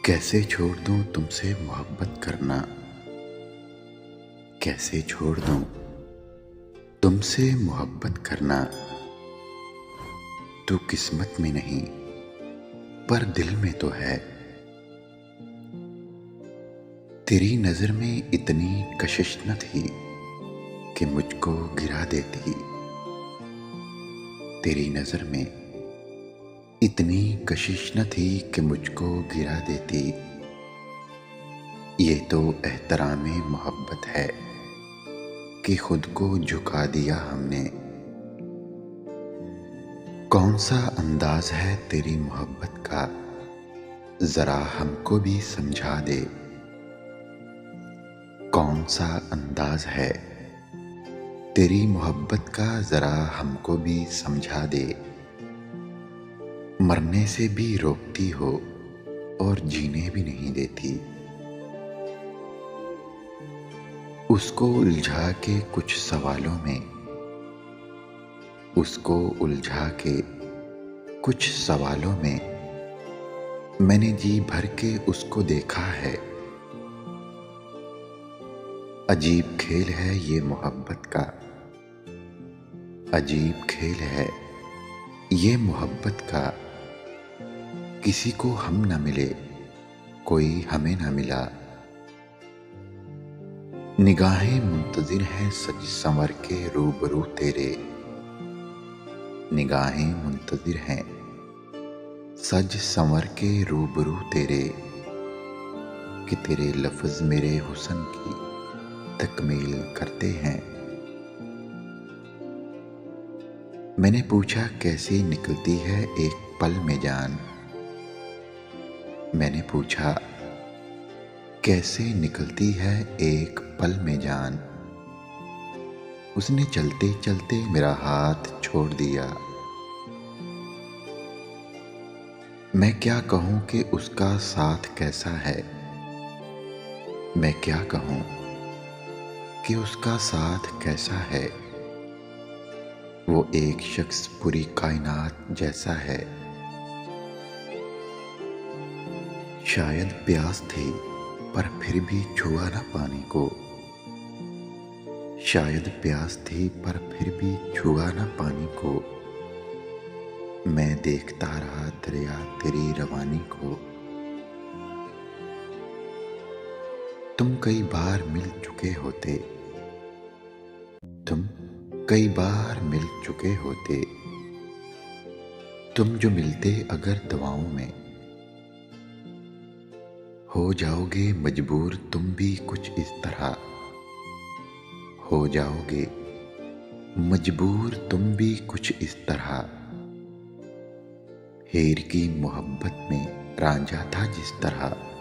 कैसे छोड़ दूं तुमसे मोहब्बत करना। कैसे छोड़ दूं तुमसे मोहब्बत करना। तू किस्मत में नहीं पर दिल में तो है। तेरी नजर में इतनी कशिश न थी कि मुझको गिरा देती। तेरी नजर में इतनी कशिश न थी कि मुझको गिरा देती। ये तो एहतरामे मोहब्बत है कि खुद को झुका दिया हमने। कौन सा अंदाज है तेरी मोहब्बत का, जरा हमको भी समझा दे। कौन सा अंदाज है तेरी मोहब्बत का, जरा हमको भी समझा दे। मरने से भी रोकती हो और जीने भी नहीं देती। उसको उलझा के कुछ सवालों में, उसको उलझा के कुछ सवालों में मैंने जी भर के उसको देखा है। अजीब खेल है ये मोहब्बत का, अजीब खेल है ये मोहब्बत का। किसी को हम न मिले, कोई हमें न मिला। निगाहें मुंतजिर हैं सज संवर के रूबरू तेरे। निगाहें मुंतजिर हैं सज संवर के रूबरू तेरे, कि तेरे लफ्ज मेरे हुस्न की तकमील करते हैं। मैंने पूछा कैसी निकलती है एक पल में जान। मैंने पूछा कैसे निकलती है एक पल में जान। उसने चलते चलते मेरा हाथ छोड़ दिया। मैं क्या कहूं कि उसका साथ कैसा है। मैं क्या कहूं कि उसका साथ कैसा है। वो एक शख्स पूरी कायनात जैसा है। शायद प्यास थी पर फिर भी छुआ ना पानी को। शायद प्यास थी पर फिर भी छुआ ना पानी को। मैं देखता रहा दरिया तेरी रवानी को। तुम कई बार मिल चुके होते, तुम कई बार मिल चुके होते। तुम जो मिलते अगर दवाओं में, हो जाओगे मजबूर तुम भी कुछ इस तरह। हो जाओगे मजबूर तुम भी कुछ इस तरह। हीर की मोहब्बत में रांझा था जिस तरह।